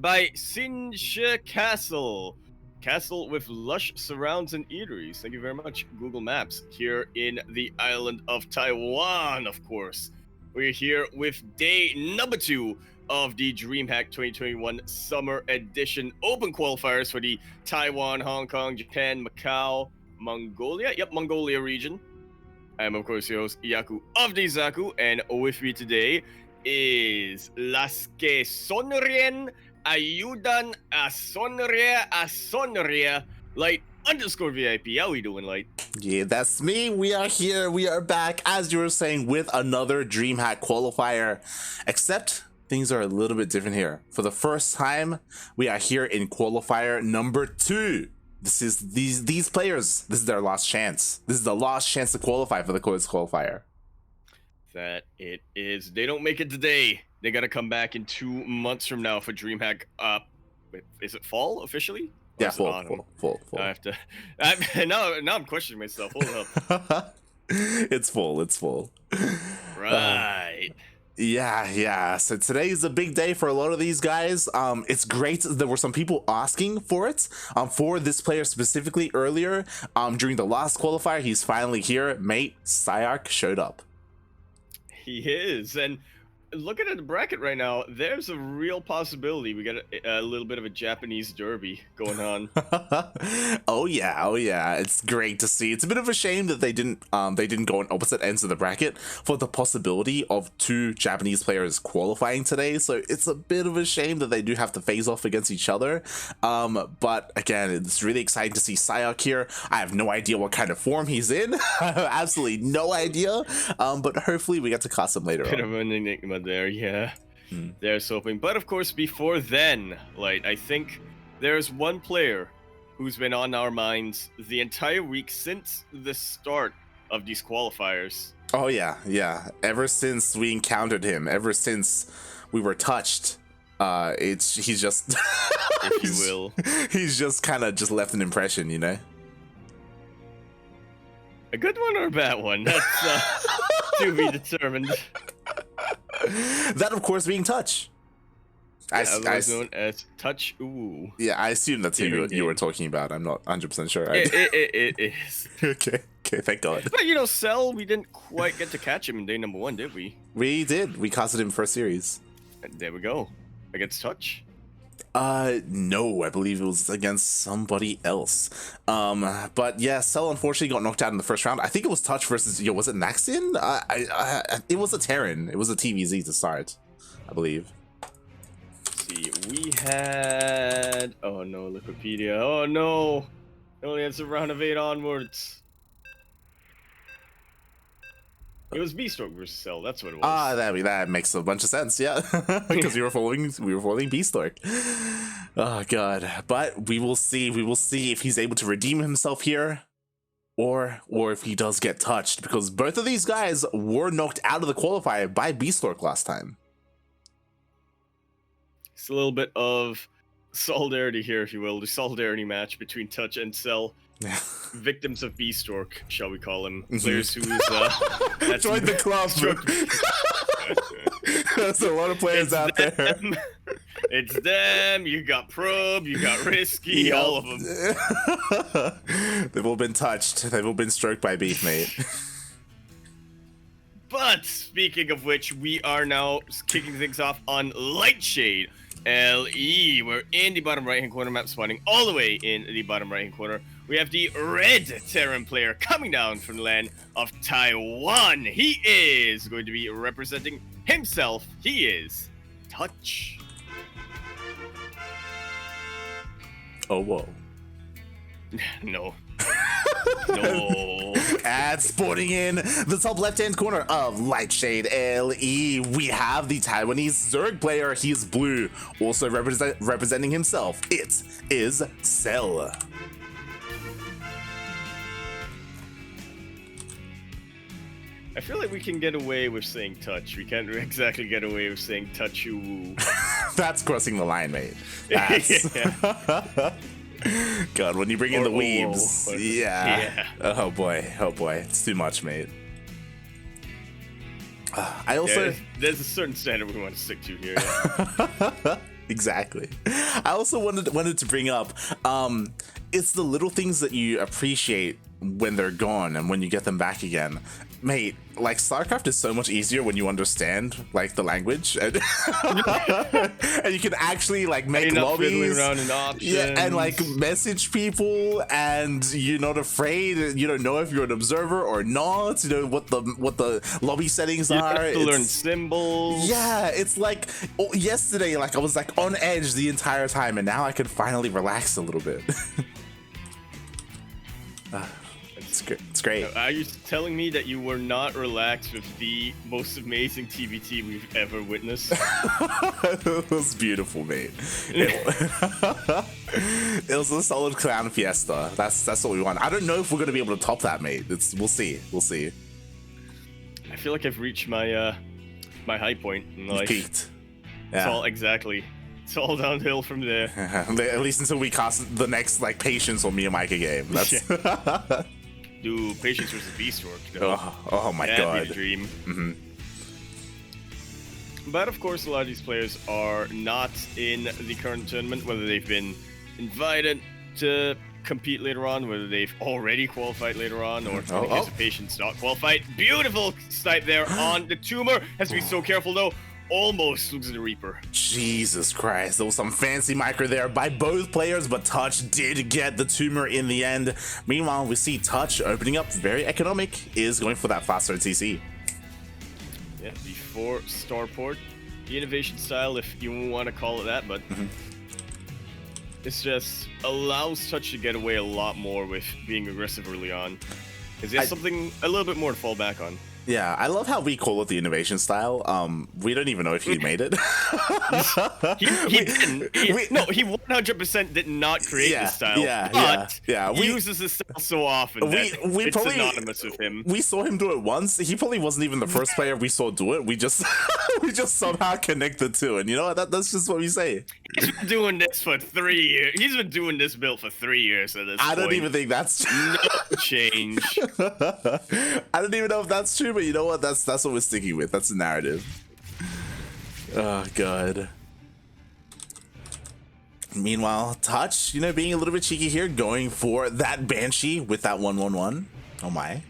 by Sinsha Castle. Castle with lush surrounds and eateries. Thank you very much, Google Maps. Here in the island of Taiwan, of course. We're here with day number 2 of the DreamHack 2021 Summer Edition Open Qualifiers for the Taiwan, Hong Kong, Japan, Macau, Mongolia. Yep, Mongolia region. I am, of course, your host, Yaku of the Zaku, and with me today is Las que sonríen ayudan a sonreír Light _ VIP. How we doing, Light? Yeah, that's me. We are here. We are back, as you were saying, with another DreamHack qualifier. Except things are a little bit different here. For the first time, we are here in qualifier number 2. This is these players. This is their last chance. This is the last chance to qualify for the quiz qualifier. That it is. They don't make it today. They got to come back in 2 months from now for DreamHack. Is it fall officially? Yeah, fall. I have to. Now I'm questioning myself. Hold up. It's full. Right. Yeah. So today is a big day for a lot of these guys. It's great. There were some people asking for it. For this player specifically earlier. During the last qualifier, he's finally here. Mate, Sayark showed up. He is, and looking at the bracket right now, there's a real possibility we got a little bit of a Japanese derby going on. Oh yeah, it's great to see. It's a bit of a shame that they didn't go on opposite ends of the bracket for the possibility of 2 Japanese players qualifying today. So it's a bit of a shame that they do have to face off against each other. But again, it's really exciting to see Sayok here. I have no idea what kind of form he's in. Absolutely no idea. But hopefully we get to cast him later on. Bit of an enigma there, yeah. There's hoping. But of course, before then, Light, I think there's one player who's been on our minds the entire week since the start of these qualifiers. Oh yeah. Ever since we encountered him, ever since we were touched, he's just if you will. He's just kind of just left an impression, you know? A good one or a bad one? That's to be determined. That, of course, being Touch. Otherwise known as Touch. Ooh. Yeah, I assume that's who you were talking about. I'm not 100% sure. It is. Okay, thank God. But Cell, we didn't quite get to catch him in day number 1, did we? We did. We casted him first series. And there we go. Against Touch? No, I believe it was against somebody else. But yeah, Cell unfortunately got knocked out in the first round. I think it was Touch versus, was it Naxian? It was a Terran. It was a TVZ to start, I believe. Let's see, we had... Oh no, Wikipedia. Oh no! It only has a round of 8 onwards. It was Beastroke versus Cell. That's what it was. That makes a bunch of sense. Yeah, because we were following Beastroke. Oh God! But we will see. We will see if he's able to redeem himself here, or if he does get touched. Because both of these guys were knocked out of the qualifier by Beastroke last time. It's a little bit of solidarity here, if you will. The solidarity match between Touch and Cell. Victims of Beastroke, shall we call him? Players who's joined the club. There's a lot of players out there. It's them. You got Probe. You got Risky. Yep. All of them. They've all been touched. They've all been stroked by beef, mate. But speaking of which, we are now kicking things off on Lightshade LE. We're in the bottom right-hand corner map, spawning all the way in the bottom right-hand corner. We have the red Terran player coming down from the land of Taiwan. He is going to be representing himself. He is Touch. Oh, whoa. No. No. And spawning in the top left-hand corner of Lightshade LE, we have the Taiwanese Zerg player. He's blue, also representing himself. It is Cell. I feel like we can get away with saying Touch. We can't exactly get away with saying Touch-oo. That's crossing the line, mate. That's... God, when you bring in the weebs, yeah. Oh boy, it's too much, mate. I also there's a certain standard we want to stick to here. Exactly. I also wanted to bring up, it's the little things that you appreciate when they're gone and when you get them back again. Mate, like, StarCraft is so much easier when you understand, like, the language, and, and you can actually, like, make lobbies, around in options. yeah, and, like, message people, and you're not afraid, you don't know if you're an observer or not, you know, what the lobby settings are. You have to learn symbols. Yeah, it's like, yesterday, like, I was, like, on edge the entire time, and now I can finally relax a little bit. It's great. Are you telling me that you were not relaxed with the most amazing TvT we've ever witnessed? It was beautiful, mate. It was a solid clown fiesta. That's what we want. I don't know if we're gonna be able to top that, mate. We'll see. We'll see. I feel like I've reached my my high point in life. Peaked. Yeah. It's all downhill from there. At least until we cast the next, like, Patience or Miyamika game. That's. Yeah. Dude, Patience versus Beastwork. No. Oh my god. That'd be the dream. Mm-hmm. But of course, a lot of these players are not in the current tournament, whether they've been invited to compete later on, whether they've already qualified later on, or in the case of Patience not qualified. Beautiful snipe there on the tumor. Has to be so careful though. Almost loses the Reaper. Jesus Christ, there was some fancy micro there by both players, but Touch did get the tumor in the end. Meanwhile, we see Touch opening up very economic, is going for that faster TC. Yeah, the 4-star port. The innovation style, if you want to call it that, but it's just allows Touch to get away a lot more with being aggressive early on. Is there something a little bit more to fall back on? Yeah, I love how we call it the innovation style. We don't even know if he made it. he didn't. He 100% did not create this style. Yeah. He uses this style so often that it's synonymous with him. We saw him do it once. He probably wasn't even the first player we saw do it. We just somehow connect the two. And you know what? That's just what we say. He's been doing this for 3 years. He's been doing this build for 3 years at this point. I don't even think that's no change. I don't even know if that's true, but you know what? That's what we're sticking with. That's the narrative. Oh god. Meanwhile, Touch, you know, being a little bit cheeky here, going for that Banshee with that 1/1/1. Oh my.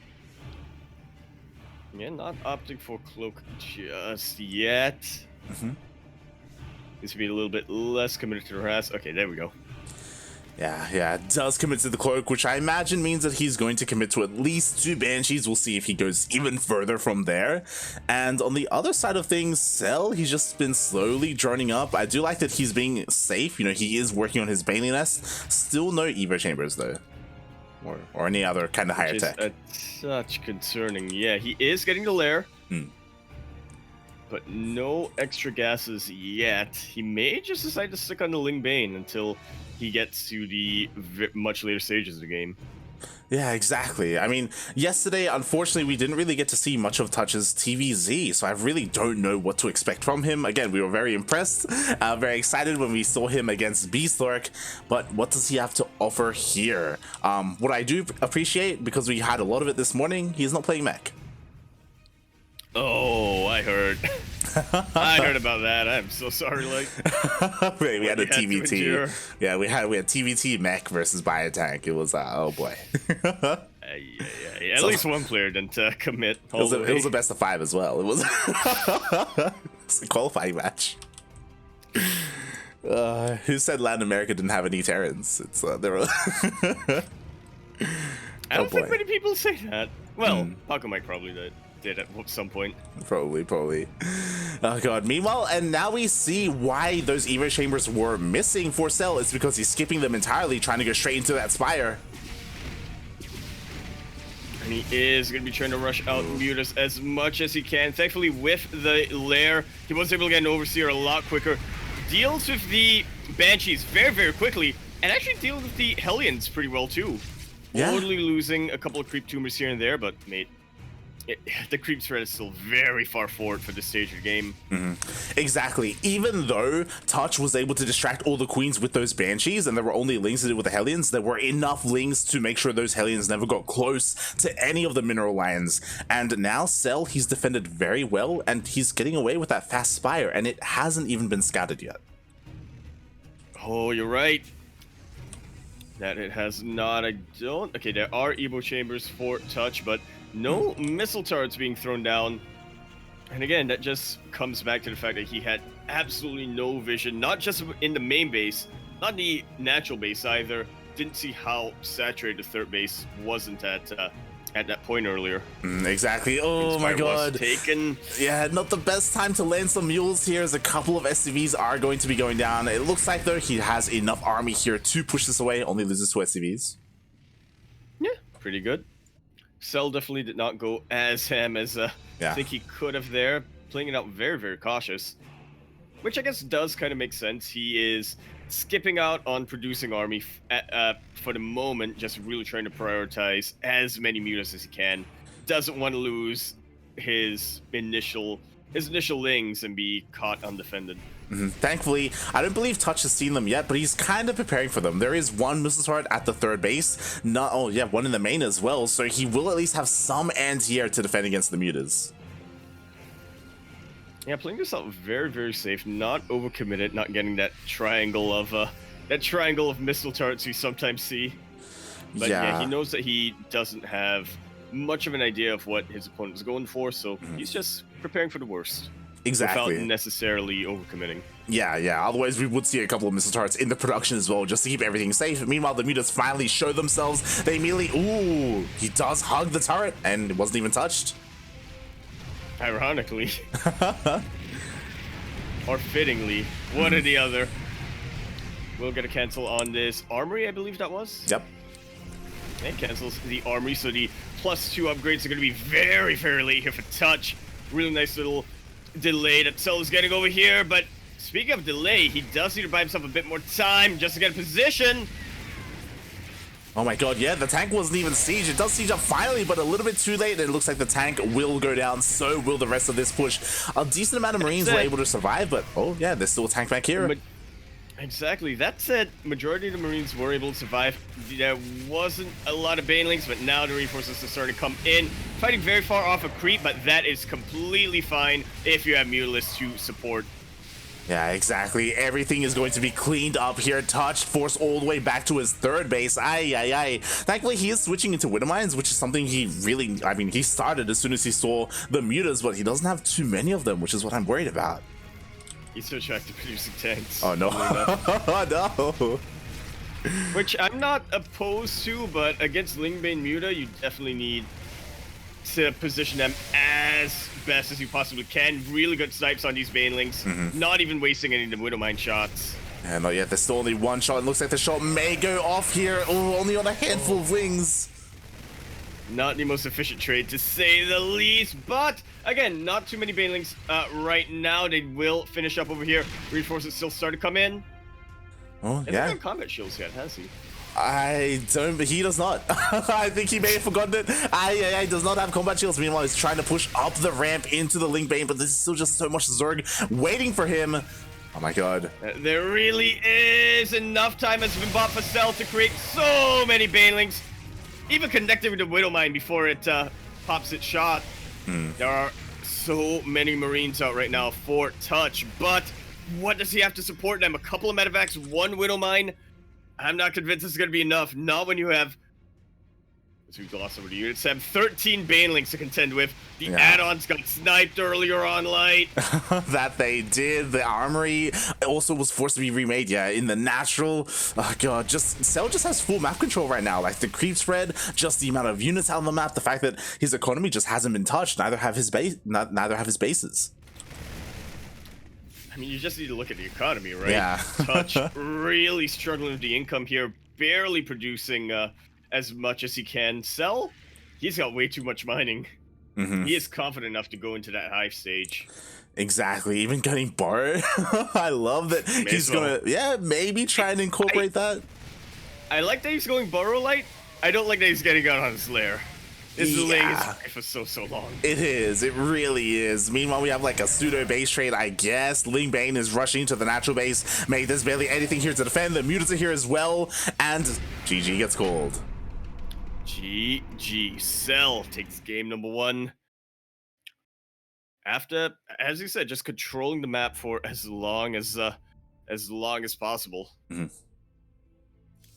Yeah, not opting for Cloak just yet. Needs to be a little bit less committed to the harass. Okay, there we go. Yeah, it does commit to the Cloak, which I imagine means that he's going to commit to at least 2 Banshees. We'll see if he goes even further from there. And on the other side of things, Cell, he's just been slowly droning up. I do like that he's being safe. You know, he is working on his Bailey Nest. Still no Evo Chambers, though. Or any other kind of higher tech. Such concerning. Yeah, he is getting the lair. But no extra gases yet. He may just decide to stick on the Ling Bane until he gets to the much later stages of the game. Yeah, exactly. I mean, yesterday, unfortunately, we didn't really get to see much of Touch's TVZ, so I really don't know what to expect from him. Again, we were very impressed, very excited when we saw him against Beastwork, but what does he have to offer here? What I do appreciate, because we had a lot of it this morning, he's not playing mech. Oh, I heard. I heard about that. I'm so sorry. Like, wait, we had a TVT. Yeah, we had TVT mech versus Biotank. It was oh boy. At least one player didn't commit. It was a best of 5 as well. It was it's a qualifying match. Who said Latin America didn't have any Terrans? It's there were. I don't think many people say that. Well, Paco Mike probably did at some point. Probably. Oh god. Meanwhile, and now we see why those Evo Chambers were missing for Cell. It's because he's skipping them entirely, trying to go straight into that Spire. And he is going to be trying to rush out Mutas as much as he can. Thankfully, with the lair, he was able to get an Overseer a lot quicker. Deals with the Banshees very, very quickly, and actually deals with the Hellions pretty well too. Yeah. Totally losing a couple of creep tumors here and there, but mate, the creep threat is still very far forward for this stage of the game. Exactly. Even though Touch was able to distract all the queens with those Banshees, and there were only lings to do with the Hellions, there were enough lings to make sure those Hellions never got close to any of the Mineral Lions. And now Cell, he's defended very well, and he's getting away with that fast Spire, and it hasn't even been scattered yet. Oh, you're right. That it has not. I don't. Okay, there are Evo chambers for touch, but no missile turrets being thrown down. And again, that just comes back to the fact that he had absolutely no vision, not just in the main base, not in the natural base either. Didn't see how saturated the third base wasn't at that point earlier. Exactly. Oh my god. Taken. Yeah, not the best time to land some mules here, as a couple of SCVs are going to be going down. It looks like, though, he has enough army here to push this away. Only loses to SCVs. Yeah, pretty good. Cell definitely did not go as ham as I think he could have there. Playing it out very, very cautious. Which I guess does kind of make sense. He is skipping out on producing army for the moment, just really trying to prioritize as many mutas as he can. Doesn't want to lose his initial lings and be caught undefended. Thankfully, I don't believe Touch has seen them yet, but he's kind of preparing for them. There is one missile turret at the third base. One in the main as well, so he will at least have some anti-air to defend against the mutas. Yeah, playing this out very, very safe, not overcommitted, not getting that triangle of missile turrets we sometimes see. But yeah, he knows that he doesn't have much of an idea of what his opponent is going for, so he's just preparing for the worst. Exactly. Without necessarily overcommitting. Yeah. Otherwise, we would see a couple of missile turrets in the production as well, just to keep everything safe. Meanwhile, the mutas finally show themselves. They immediately, ooh, he does hug the turret, and it wasn't even touched. Ironically. Or fittingly, one or the other. We'll get a cancel on this armory, I believe that was. Yep. And cancels the armory, so the +2 upgrades are going to be very, very late here for touch. Really nice little delay that Cell is getting over here, but speaking of delay, he does need to buy himself a bit more time just to get a position. Oh my god, yeah, the tank wasn't even siege. It does siege up finally, but a little bit too late. It looks like the tank will go down, so will the rest of this push. A decent amount of Marines were able to survive, but oh yeah, there's still a tank back here. Exactly, that said, majority of the Marines were able to survive. There wasn't a lot of banelings, but now the reinforcements are starting to come in. Fighting very far off of creep, but that is completely fine if you have Mutalists to support. Yeah, exactly. Everything is going to be cleaned up here. Touch, forced all the way back to his third base. Aye. Thankfully, he is switching into Widow Mines, which is something he really, he started as soon as he saw the mutas, but he doesn't have too many of them, which is what I'm worried about. He's so back to producing tanks. Oh, no. Oh, no. Which I'm not opposed to, but against Lingbane Muta, you definitely need to position them as best as you possibly can. Really good snipes on these banelings. Not even wasting any of the Widowmine shots. And not yet. There's still only one shot. It looks like the shot may go off here. Oh, only on a handful of wings. Not the most efficient trade, to say the least. But again, not too many banelings right now. They will finish up over here. Reinforcements still start to come in. Oh, yeah. Hasn't got combat shields yet, has he? I don't, but he does not. I think he may have forgotten it. He does not have combat shields. Meanwhile, he's trying to push up the ramp into the Link Bane, but there's still just so much Zerg waiting for him. Oh my god. There really is enough time has been bought for Cell to create so many banelings. Even connected with the Widowmine before it pops its shot. There are so many Marines out right now for touch, but what does he have to support them? A couple of medevacs, one Widowmine. I'm not convinced this is going to be enough. Not when you have... We glossed over the units. Have 13 banelings to contend with. The add-ons got sniped earlier on light. That they did. The armory also was forced to be remade. Yeah, in the natural. Oh god, Cell just has full map control right now. Like the creep spread, just the amount of units out on the map, the fact that his economy just hasn't been touched. Neither have his bases. I mean, you just need to look at the economy, right? Yeah. Touch really struggling with the income here, barely producing as much as he can. Cell, he's got way too much mining. He is confident enough to go into that hive stage. Exactly, even getting borrowed. I love that he's gonna, maybe try and incorporate that. I like that he's going burrow light. I don't like that he's getting out on his lair. It's delaying his life for so long. It is. It really is. Meanwhile, we have like a pseudo base trade, I guess. Ling Bane is rushing to the natural base. Mate, there's barely anything here to defend. The mutants are here as well. And GG gets called. GG. Cell takes game number 1. After, as you said, just controlling the map for as long as as long as possible. Mhm.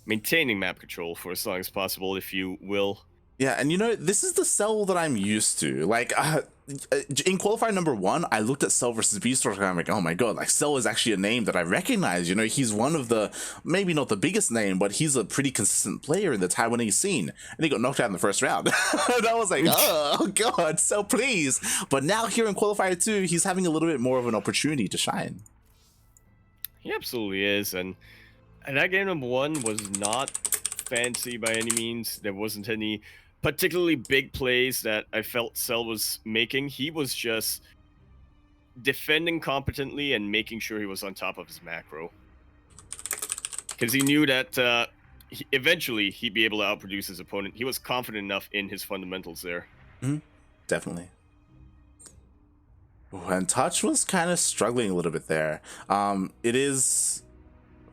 Maintaining map control for as long as possible, if you will. Yeah, and you know, this is the Cell that I'm used to. Like, in Qualifier number 1, I looked at Cell versus Beastork and I'm like, oh my god, like, Cell is actually a name that I recognize. You know, he's one of the, maybe not the biggest name, but he's a pretty consistent player in the Taiwanese scene. And he got knocked out in the first round. And I was like, oh god, Cell, please. But now here in Qualifier 2, he's having a little bit more of an opportunity to shine. He absolutely is, and that game number 1 was not fancy by any means. There wasn't any particularly big plays that I felt Cell was making. He was just defending competently and making sure he was on top of his macro. Because he knew that eventually he'd be able to outproduce his opponent. He was confident enough in his fundamentals there. Mm-hmm. Definitely. Ooh, and Touch was kind of struggling a little bit there. It is...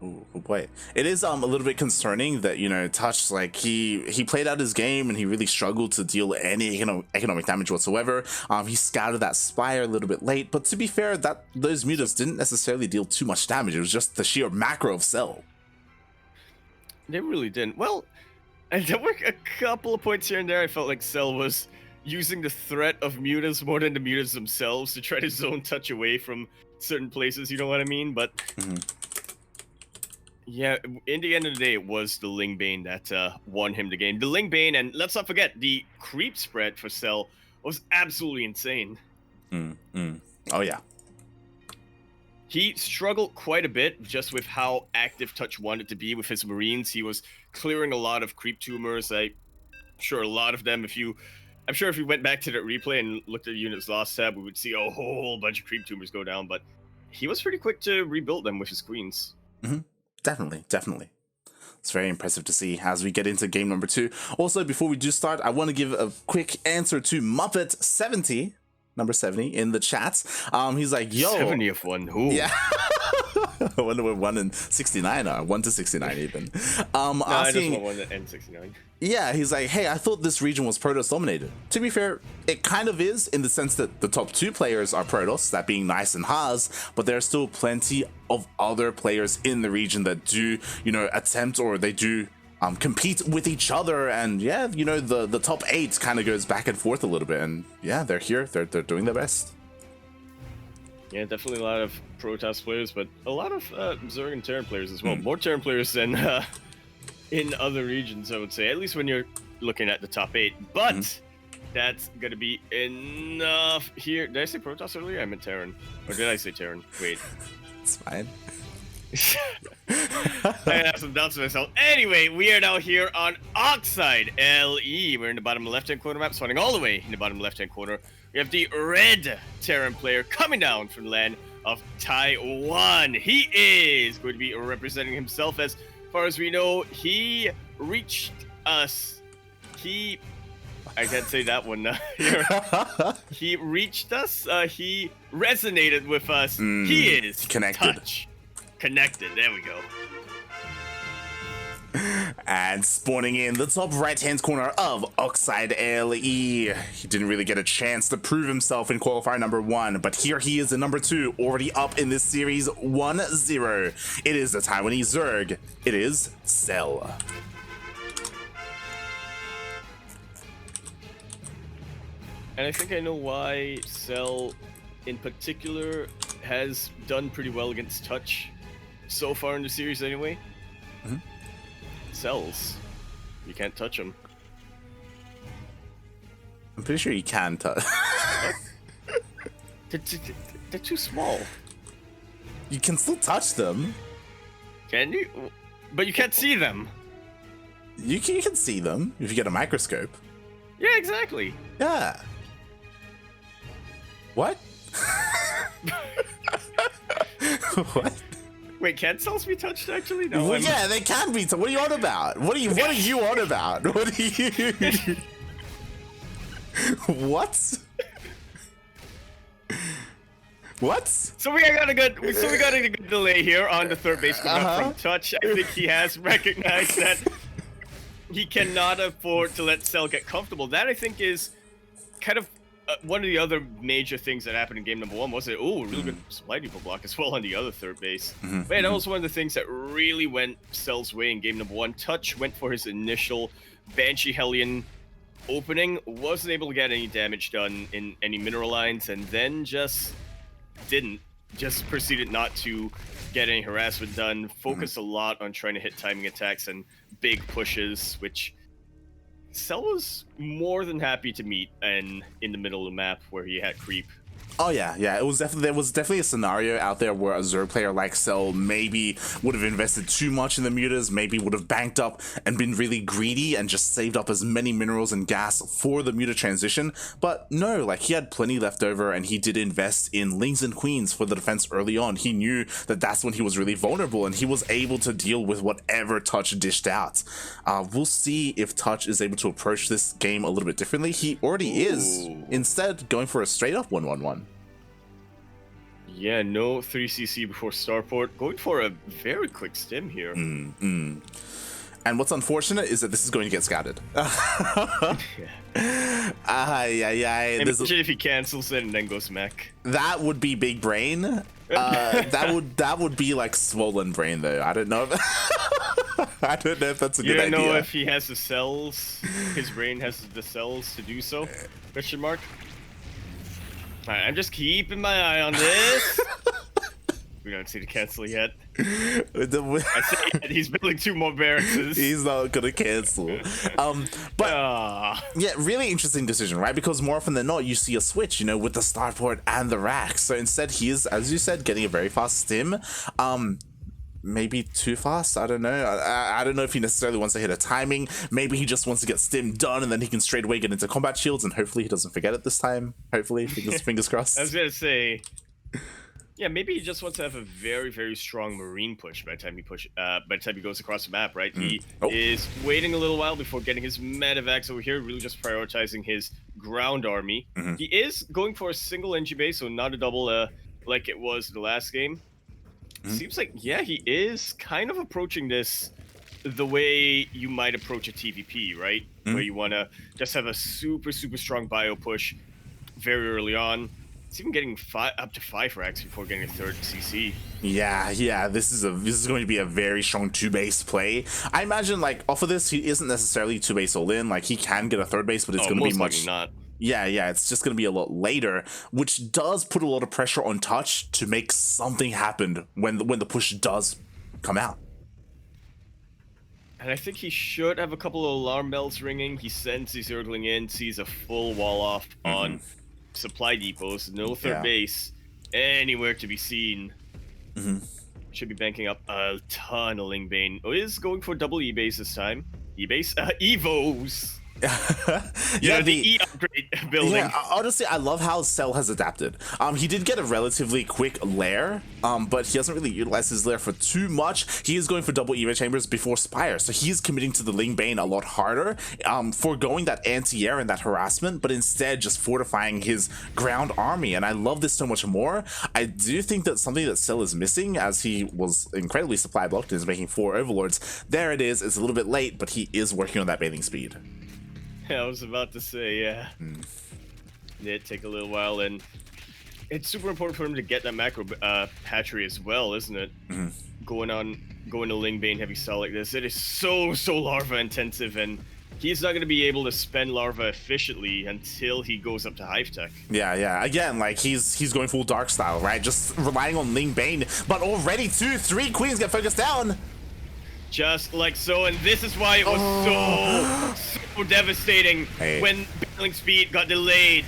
Oh boy, it is a little bit concerning that, you know, Touch, like, he played out his game and he really struggled to deal any economic damage whatsoever. He scouted that Spire a little bit late, but to be fair, that those mutas didn't necessarily deal too much damage. It was just the sheer macro of Cell. They really didn't. Well, and there were a couple of points here and there I felt like Cell was using the threat of mutas more than the mutas themselves to try to zone Touch away from certain places, you know what I mean? But yeah, in the end of the day, it was the Ling Bane that won him the game. The Ling Bane, and let's not forget, the creep spread for Cell was absolutely insane. Oh yeah. He struggled quite a bit just with how active Touch wanted to be with his Marines. He was clearing a lot of creep tumors. I'm sure a lot of them, I'm sure if we went back to that replay and looked at the units lost tab, we would see a whole bunch of creep tumors go down, but he was pretty quick to rebuild them with his queens. Definitely. It's very impressive to see as we get into game number 2. Also, before we do start, I want to give a quick answer to Muppet70, number 70, in the chat. He's like, yo. 70th one, who? Yeah. I wonder what 1 and 69 are. 1 to 69 even. No, asking, I just want 1 and 69. Yeah, he's like, hey, I thought this region was Protoss dominated. To be fair, it kind of is in the sense that the top 2 players are Protoss, that being Nice and Haas, but there are still plenty of other players in the region that do, you know, attempt or they do compete with each other. And yeah, you know, the top 8 kind of goes back and forth a little bit. And yeah, they're here. They're doing their best. Yeah, definitely a lot of Protoss players, but a lot of Zerg and Terran players as well. More Terran players than in other regions, I would say, at least when you're looking at the top 8. But that's going to be enough here. Did I say Protoss earlier? I meant Terran. Or did I say Terran? Wait. It's fine. I have some doubts myself. Anyway, we are now here on Oxide LE. We're in the bottom left-hand corner map, spawning all the way in the bottom left-hand corner. We have the red Terran player coming down from the land of Taiwan. He is going to be representing himself. As far as we know, he reached us. I can't say that one here. He reached us. He resonated with us. He is connected. Touch. Connected. There we go. And spawning in the top right-hand corner of Oxide LE. He didn't really get a chance to prove himself in qualifier number 1, but here he is in number 2, already up in this series 1-0. It is the Taiwanese Zerg. It is Cell. And I think I know why Cell, in particular, has done pretty well against Touch so far in the series anyway. Cells. You can't touch them. I'm pretty sure you can touch. They're too small. You can still touch them. Can you? But you can't see them. You can see them if you get a microscope. Yeah, exactly. Yeah. What? What? Wait, can cells be touched actually? No. Well, yeah, they can be. What are you on about? What are you on about? What are you? What? What? So we got a good delay here on the third base from Touch. I think he has recognized that he cannot afford to let Cell get comfortable. That I think is kind of one of the other major things that happened in game number 1 was a really good supply depot block as well on the other third base. But yeah, that was one of the things that really went Cell's way in game number 1. Touch went for his initial Banshee Hellion opening, wasn't able to get any damage done in any mineral lines, and then just proceeded not to get any harassment done, focused a lot on trying to hit timing attacks and big pushes, which Cell was more than happy to meet and in the middle of the map where he had creep. Oh yeah, there was definitely a scenario out there where a Zerg player like Cell maybe would have invested too much in the mutas, maybe would have banked up and been really greedy and just saved up as many minerals and gas for the muta transition. But no, like he had plenty left over and he did invest in Lings and Queens for the defense early on. He knew that that's when he was really vulnerable and he was able to deal with whatever Touch dished out. We'll see if Touch is able to approach this game a little bit differently. He already is, instead going for a straight up 1-1-1. Yeah, no 3cc before starport. Going for a very quick stim here. And what's unfortunate is that this is going to get scouted. Imagine if he cancels it and then goes mech. That would be big brain. That would be like swollen brain though. I don't know if I don't know if that's a good idea. You don't know if he has the cells. His brain has the cells to do so? Question mark. Alright, I'm just keeping my eye on this. We don't see the cancel yet. I say he's building 2 more barracks. He's not gonna cancel. But yeah, really interesting decision, right? Because more often than not, you see a switch, you know, with the starport and the rack. So instead, he is, as you said, getting a very fast stim. Maybe too fast. I don't know. I don't know if he necessarily wants to hit a timing. Maybe he just wants to get stim done and then he can straight away get into combat shields and hopefully he doesn't forget it this time. Hopefully, fingers crossed. I was gonna say, yeah, maybe he just wants to have a very, very strong marine push by the time he goes across the map, right? He is waiting a little while before getting his medevacs over here, really just prioritizing his ground army. He is going for a single NG base, so not a double like it was the last game. Seems like, yeah, he is kind of approaching this the way you might approach a TVP, right? Where you want to just have a super, super strong bio push very early on. It's even getting up to 5 racks before getting a 3rd CC. Yeah, this is going to be a very strong 2-base play. I imagine, like, off of this, he isn't necessarily 2-base all-in. Like, he can get a 3rd base, but it's going to be much... not. Yeah, it's just going to be a lot later, which does put a lot of pressure on Touch to make something happen when the push does come out. And I think he should have a couple of alarm bells ringing. He sends his Zergling in, sees a full wall off on supply depots, no 3rd base anywhere to be seen. Should be banking up a ton of Lingbane. Is going for double E-base this time. E-base? Evos! The E upgrade building. Yeah, honestly, I love how Cell has adapted. He did get a relatively quick lair, but he hasn't really utilized his lair for too much. He is going for double Eva chambers before Spire, so he is committing to the Lingbane a lot harder, foregoing that anti-air and that harassment, but instead just fortifying his ground army, and I love this so much more. I do think that something that Cell is missing, as he was incredibly supply blocked and is making 4 overlords. There it is. It's a little bit late, but he is working on that bathing speed. I was about to say, yeah. It'd take a little while, and it's super important for him to get that macro hatchery as well, isn't it? Going to Lingbane heavy style like this, it is so larva intensive, and he's not going to be able to spend larva efficiently until he goes up to hive tech. Yeah. Again, like he's going full dark style, right? Just relying on Lingbane, but already 2-3 queens get focused down. Just like so, and this is why it was so devastating when battling speed got delayed.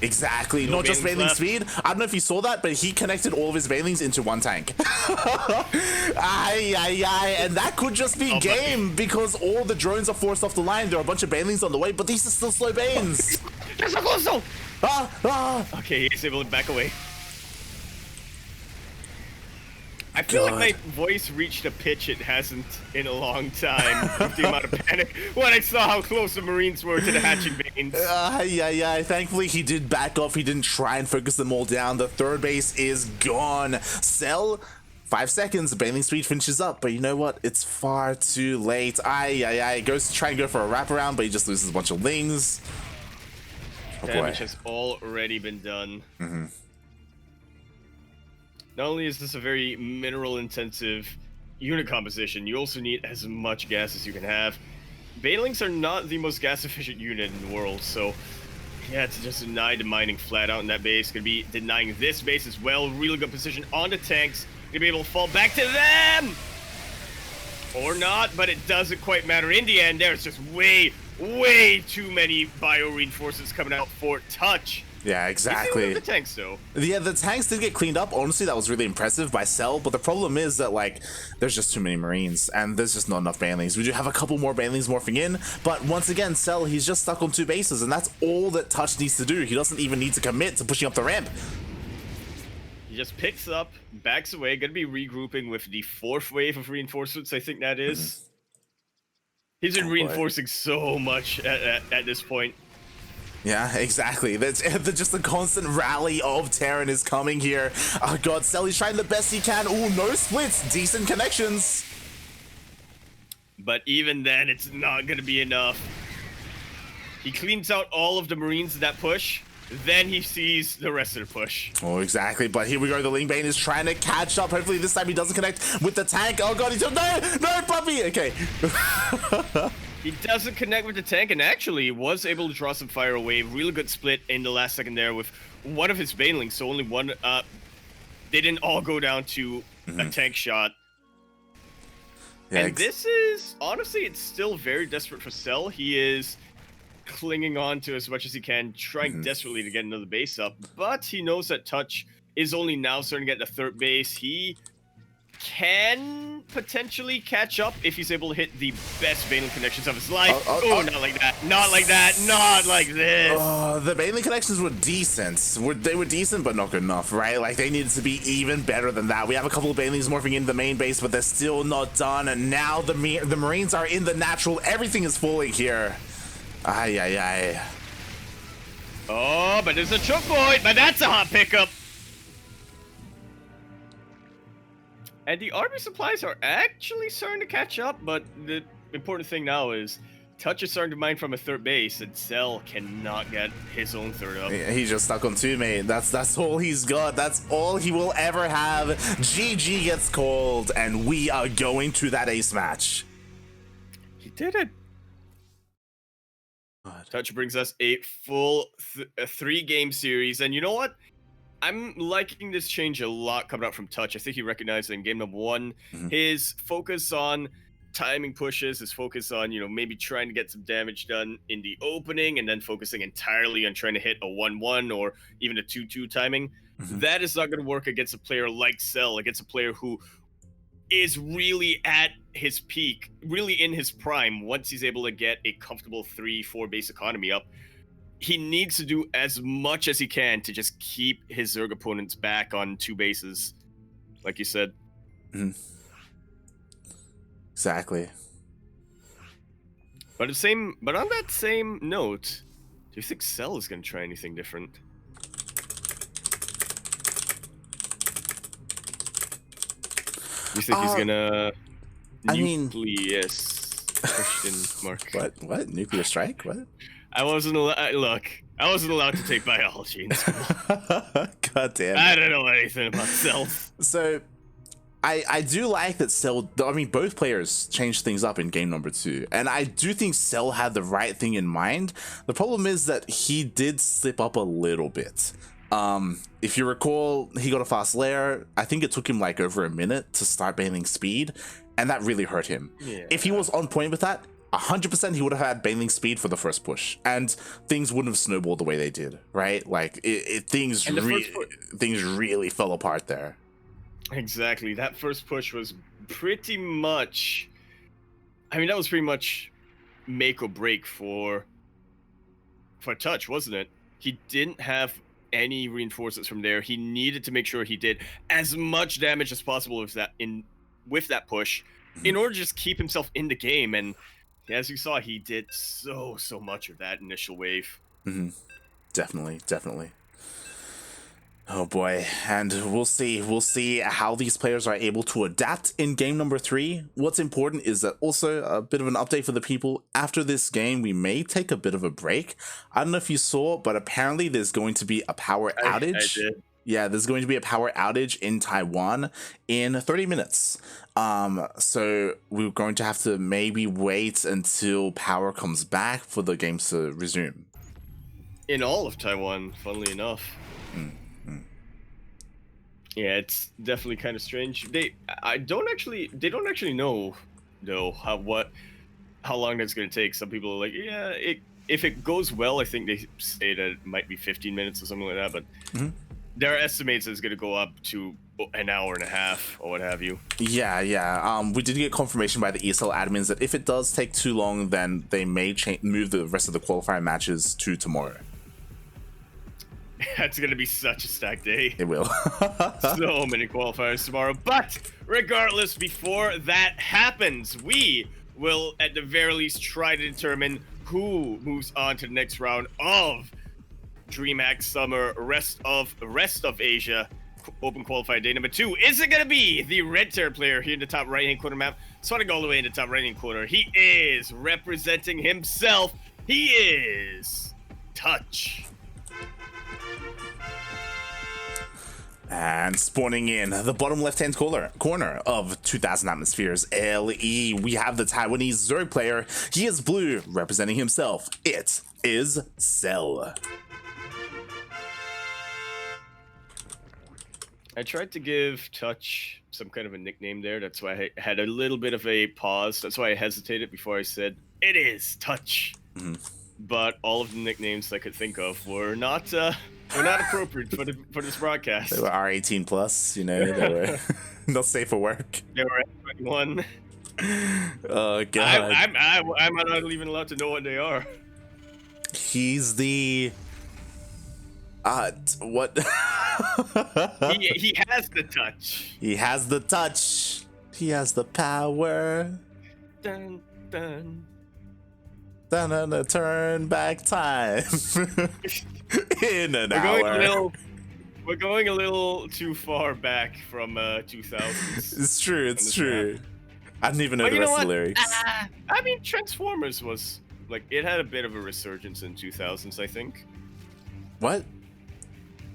Exactly, not just bathing speed. I don't know if you saw that, but he connected all of his bathings into 1 tank. And that could just be game because all the drones are forced off the line. There are a bunch of banelings on the way, but these are still slow banes. They're so close though. Okay, he's able to back away. I feel like my voice reached a pitch it hasn't in a long time with the amount of panic when I saw how close the Marines were to the hatching veins. Thankfully, he did back off. He didn't try and focus them all down. The 3rd base is gone. Cell, 5 seconds, bathing speed finishes up, but you know what? It's far too late. Goes to try and go for a wraparound, but he just loses a bunch of lings. Oh Damage boy. has already been done. Mm-hmm. Not only is this a very mineral-intensive unit composition, you also need as much gas as you can have. Banelings are not the most gas-efficient unit in the world, so yeah, to just deny the mining flat out in that base, gonna be denying this base as well. Really good position on the tanks, gonna be able to fall back to them! Or not, but it doesn't quite matter. In the end, there's just way too many bio-reinforcements coming out for touch. Yeah, exactly. The tanks, though. Yeah, the tanks did get cleaned up. Honestly, that was really impressive by Cell. But the problem is that, like, there's just too many Marines, and there's just not enough Banelings. We do have a couple more Banelings morphing in, but once again, Cell, he's just stuck on 2 bases, and that's all that Touch needs to do. He doesn't even need to commit to pushing up the ramp. He just picks up, backs away, gonna be regrouping with the 4th wave of reinforcements, I think that is. He's been reinforcing so much at this point. Yeah, exactly. That's just a constant rally of Terran is coming here. Oh god, Selly's trying the best he can. Ooh, no splits, decent connections. But even then, it's not gonna be enough. He cleans out all of the Marines in that push, then he sees the rest of the push. Oh, exactly. But here we go. The Ling Bane is trying to catch up. Hopefully this time he doesn't connect with the tank. Oh god, he's no, puppy. Okay. He doesn't connect with the tank, and actually was able to draw some fire away. Really good split in the last second there with one of his Banelings, so only one. They didn't all go down to a tank shot. Yeah, and this is, honestly, it's still very desperate for Cell. He is clinging on to as much as he can, trying desperately to get another base up, but he knows that Touch is only now starting to get the 3rd base. He can potentially catch up if he's able to hit the best Baneling connections of his life. Not like that. Not like that. Not like this. The Baneling connections were decent. They were decent, but not good enough, right? Like, they needed to be even better than that. We have a couple of Banelings morphing into the main base, but they're still not done. And now the Marines are in the natural. Everything is falling here. Ay, ay, ay. Oh, but there's a choke point, but that's a hot pickup. And the army supplies are actually starting to catch up, but the important thing now is Touch is starting to mine from a 3rd base, and Cell cannot get his own 3rd up. He's just stuck on 2, mate. That's all he's got. That's all he will ever have. GG gets called, and we are going to that ace match. He did it. Touch brings us a full 3-game series, and you know what? I'm liking this change a lot coming out from Touch. I think he recognized in game number 1 his focus on timing pushes, his focus on, maybe trying to get some damage done in the opening and then focusing entirely on trying to hit a 1-1 or even a 2-2 timing. That is not going to work against a player like Cell, against a player who is really at his peak, really in his prime. Once he's able to get a comfortable 3-4 base economy up, he needs to do as much as he can to just keep his Zerg opponents back on 2 bases, like you said. Exactly. But on that same note, do you think Cell is going to try anything different? Do you think he's gonna nucleus? Question mark. What? Nuclear strike? What? I wasn't allowed to take biology in school. God damn it. I don't know anything about cells. So, I do like that Cell, I mean, both players changed things up in game number 2, and I do think Cell had the right thing in mind. The problem is that he did slip up a little bit. If you recall, he got a fast lair. I think it took him like over a minute to start baneling speed, and that really hurt him. Yeah. If he was on point with that, 100% he would have had baneling speed for the first push, and things wouldn't have snowballed the way they did, right? Like, things really fell apart there. Exactly. That first push was pretty much, that was pretty much make or break for Touch, wasn't it? He didn't have any reinforcements from there. He needed to make sure he did as much damage as possible with that push in order to just keep himself in the game. And as you saw, he did so much of that initial wave. Definitely. Oh boy, and we'll see how these players are able to adapt in game number 3. What's important is that also a bit of an update for the people. After this game, we may take a bit of a break. I don't know if you saw, but apparently there's going to be a power outage. I did. Yeah, there's going to be a power outage in Taiwan in 30 minutes. So we're going to have to maybe wait until power comes back for the games to resume. In all of Taiwan, funnily enough. Yeah, it's definitely kind of strange. They don't actually know though how long that's going to take. Some people are like, yeah, if it goes well, I think they say that it might be 15 minutes or something like that. But there are estimates that it's going to go up to an hour and a half or what have you. Yeah. We did get confirmation by the ESL admins that if it does take too long, then they may move the rest of the qualifier matches to tomorrow. That's going to be such a stacked day. It will. So many qualifiers tomorrow. But regardless, before that happens, we will at the very least try to determine who moves on to the next round of DreamHack Summer Rest of Asia Open Qualifier Day number 2. Is it going to be the red tier player here in the top right-hand corner map? Swatting all the way in the top right-hand corner. He is representing himself. He is Touch. And spawning in the bottom left-hand corner of 2000 Atmospheres LE, we have the Taiwanese Zerg player. He is blue, representing himself. It is Cell. I tried to give Touch some kind of a nickname there. That's why I had a little bit of a pause. That's why I hesitated before I said, it is Touch. But all of the nicknames I could think of were not appropriate for this broadcast. They were R18 plus, you know, they were not safe for work. They were F21. Oh god. I'm not even allowed to know what they are. He's the what? he has the touch. He has the touch. He has the power. Dun dun. Dun, turn back time. In an hour. We're going a little too far back from 2000s. It's true. Map. I didn't even know the rest of the lyrics. I mean, Transformers was like, it had a bit of a resurgence in 2000s, I think. What?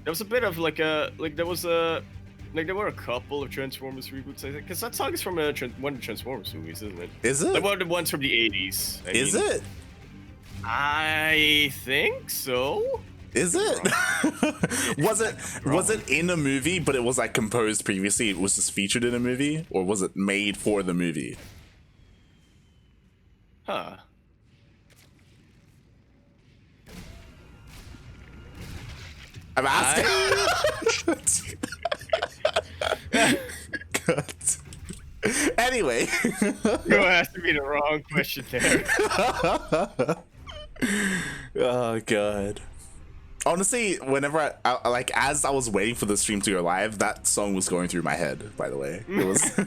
There was a bit of there were a couple of Transformers reboots, I think, because that song is from one of the Transformers movies, isn't it? Is it? Like one of the ones from the 80s. Is it? I think so. Is it? was it in a movie, but it was like composed previously? It was just featured in a movie, or was it made for the movie? Huh. I'm asking. God. Anyway, you asked me the wrong question there. Oh god. Honestly, whenever I like, as I was waiting for the stream to go live, that song was going through my head. By the way, it was.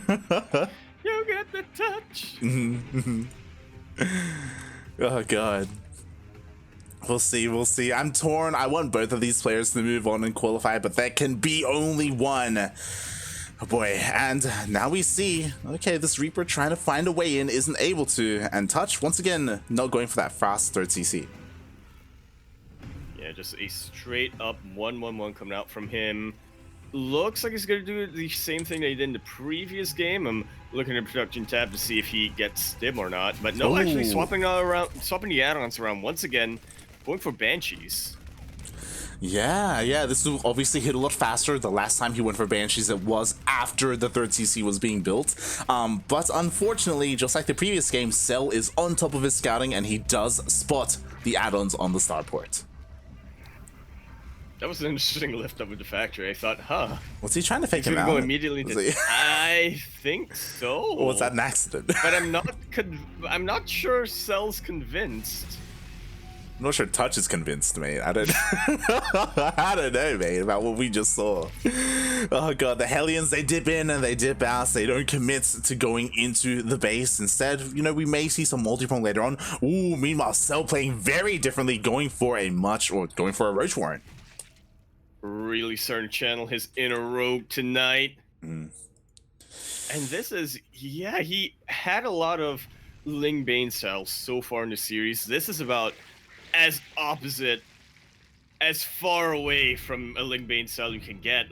You get the touch. Oh god. We'll see. I'm torn. I want both of these players to move on and qualify, but there can be only one. Oh boy, and now we see, okay, this Reaper trying to find a way in isn't able to, and Touch, once again, not going for that fast third CC. Yeah, just a straight up 1-1-1 coming out from him. Looks like he's going to do the same thing that he did in the previous game. I'm looking at the production tab to see if he gets Stim or not, but no, actually swapping the add-ons around once again, going for Banshees. Yeah, this will obviously hit a lot faster. The last time he went for Banshees, it was after the third CC was being built. But unfortunately, just like the previous game, Cell is on top of his scouting, and he does spot the add-ons on the starport. That was an interesting lift up with the factory. I thought, was he trying to fake him out? Go immediately into... I think so. Or was that an accident? But I'm not sure Cell's convinced. I'm not sure Touch is convinced, mate. I don't know, mate, about what we just saw. Oh god, the Hellions, they dip in and they dip out. They don't commit to going into the base. Instead, you know, we may see some multi-prong later on. Ooh, meanwhile, Cell playing very differently, going for a Roach Warren. really starting to channel his inner rogue tonight. Mm. And this is, yeah, he had a lot of Ling Bane styles so far in the series. This is about as opposite, as far away from a Ling Bane style you can get.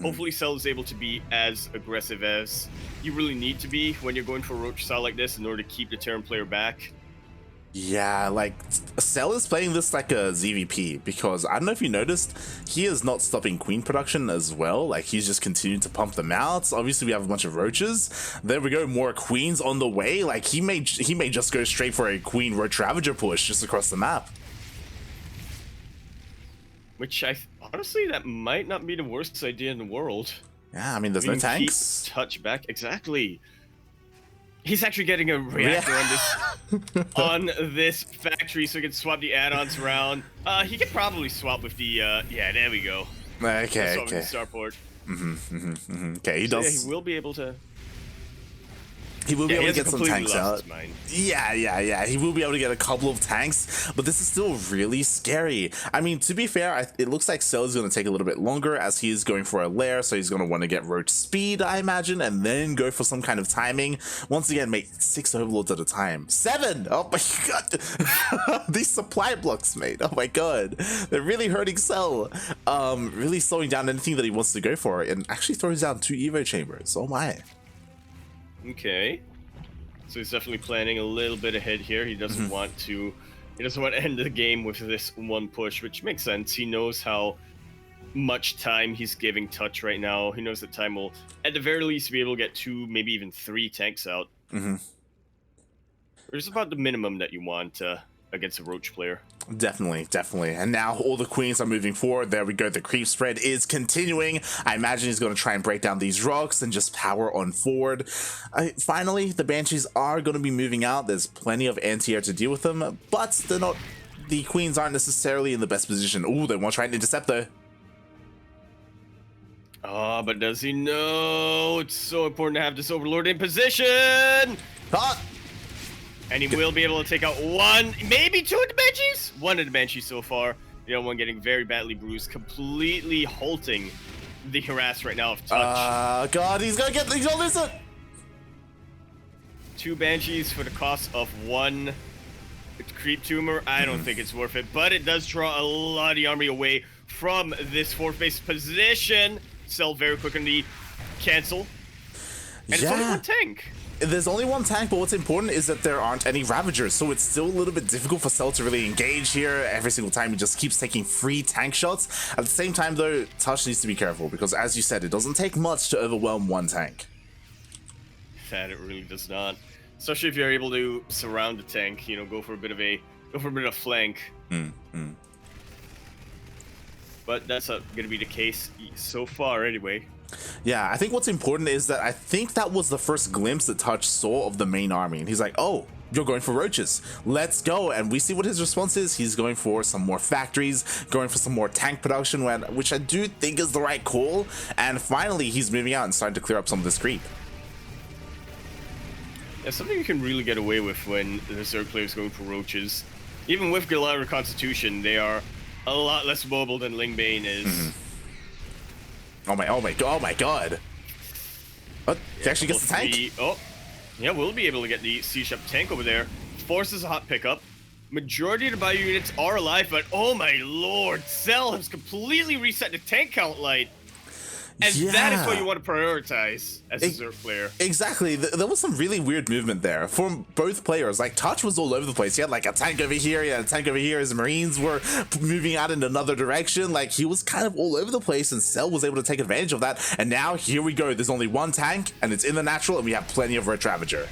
Hopefully Cell is able to be as aggressive as you really need to be when you're going for a Roach style like this in order to keep the Terran player back. Yeah, like, Cell is playing this like a ZvP, because I don't know if you noticed, he is not stopping queen production as well. Like, he's just continuing to pump them out. Obviously, we have a bunch of roaches. There we go, more queens on the way. Like, he may just go straight for a queen roach ravager push just across the map. Which, honestly, that might not be the worst idea in the world. Yeah, I mean, there's no tanks. Touch back, exactly. He's actually getting a reactor on this factory, so he can swap the add-ons around. He could probably swap with the yeah, there we go. Okay, okay. The starport. Okay, he does. Yeah, he will be able to. He will be able to get some tanks out. Yeah. He will be able to get a couple of tanks, but this is still really scary. I mean, to be fair, it looks like Cell is going to take a little bit longer as he is going for a lair, so he's going to want to get roach speed, I imagine, and then go for some kind of timing. Once again, make 6 overlords at a time. 7! Oh my god! These supply blocks, mate. Oh my god. They're really hurting Cell. Really slowing down anything that he wants to go for, and actually throws down 2 Evo chambers. Oh my. Okay, so he's definitely planning a little bit ahead here. He doesn't want to end the game with this one push, which makes sense. He knows how much time he's giving Touch right now. He knows that time will, at the very least, be able to get 2, maybe even 3 tanks out. Which is about the minimum that you want against a Roach player. Definitely. And now all the queens are moving forward. There we go. The creep spread is continuing. I imagine he's going to try and break down these rocks and just power on forward. Finally, the Banshees are going to be moving out. There's plenty of anti-air to deal with them, but they're not. The queens aren't necessarily in the best position. Ooh, they want to try and intercept though. Oh, but does he know? It's so important to have this Overlord in position. And he will be able to take out 1, maybe 2 of the Banshees? 1 of the Banshees so far. The other one getting very badly bruised, completely halting the harass right now of Touch. God, he's gonna lose it! 2 Banshees for the cost of 1 creep tumor. I don't think it's worth it, but it does draw a lot of the army away from this 4th base position. Cell very quick on the cancel. And it's only 1 tank. There's only 1 tank, but what's important is that there aren't any Ravagers, so it's still a little bit difficult for Cell to really engage here. Every single time he just keeps taking free tank shots. At the same time, though, Touch needs to be careful, because as you said, it doesn't take much to overwhelm 1 tank. That it really does not. Especially if you're able to surround the tank, you know, go for a bit of flank. But that's not going to be the case so far anyway. Yeah, I think what's important is that I think that was the first glimpse that Touch saw of the main army. And he's like, oh, you're going for roaches. Let's go. And we see what his response is. He's going for some more factories, going for some more tank production, which I do think is the right call. And finally, he's moving out and starting to clear up some of this creep. Yeah, something you can really get away with when the Zerg player is going for roaches. Even with Galaira Constitution, they are a lot less mobile than Ling Bane is. Oh my god. Oh, he actually gets the tank. Oh, yeah, we'll be able to get the C-Shep tank over there. Forces a hot pickup. Majority of the bio units are alive, but oh my lord, Cell has completely reset the tank count light. And that is what you want to prioritize as a Zerg player. Exactly. There was some really weird movement there from both players. Like, Touch was all over the place. He had like a tank over here, he had a tank over here. His Marines were moving out in another direction. Like, he was kind of all over the place, and Cell was able to take advantage of that. And now, here we go. There's only 1 tank, and it's in the natural, and we have plenty of Roach Ravager.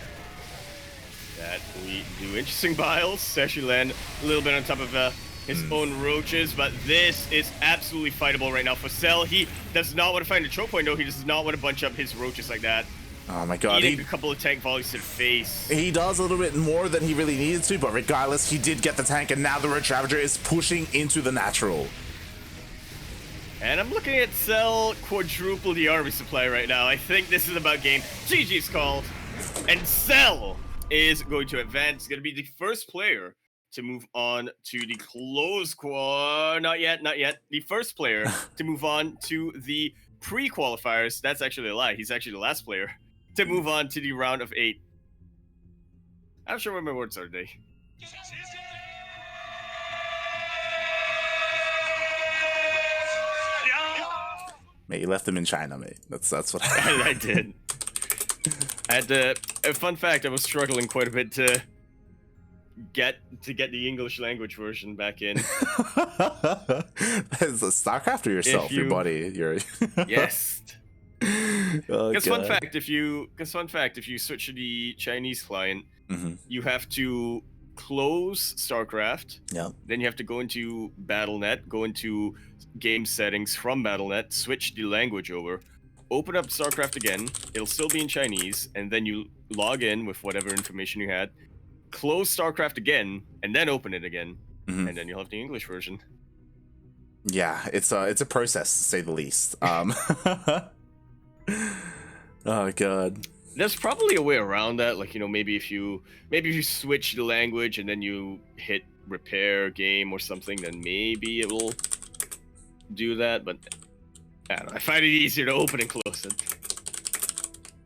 That we do interesting biles. Actually land a little bit on top of his own roaches, but this is absolutely fightable right now for Cell. He does not want to find a choke point, though. He does not want to bunch up his roaches like that. Oh my god. Eating a couple of tank volleys to the face. He does a little bit more than he really needed to, but regardless, he did get the tank, and now the Roach Ravager is pushing into the natural. And I'm looking at Cell quadruple the army supply right now. I think this is about game. GG's called. And Cell is going to advance. He's going to be the first player to move on to the close not yet. The first player to move on to the pre-qualifiers. That's actually a lie. He's actually the last player to move on to the round of 8. I'm sure what my words are today. Mate, you left them in China, mate. That's what I did. I had to. A fun fact: I was struggling quite a bit to get the English language version back in. Is a StarCraft or yourself, your buddy? Yes. Oh, Because fun fact, if you switch to the Chinese client, you have to close StarCraft. Yeah. Then you have to go into BattleNet, go into game settings from BattleNet, switch the language over, open up StarCraft again. It'll still be in Chinese, and then you log in with whatever information you had. Close StarCraft again, and then open it again, and then you'll have the English version. Yeah, it's a process to say the least. Oh god. There's probably a way around that, like, you know, maybe if you switch the language and then you hit repair game or something, then maybe it will do that. But I don't know, I find it easier to open and close it.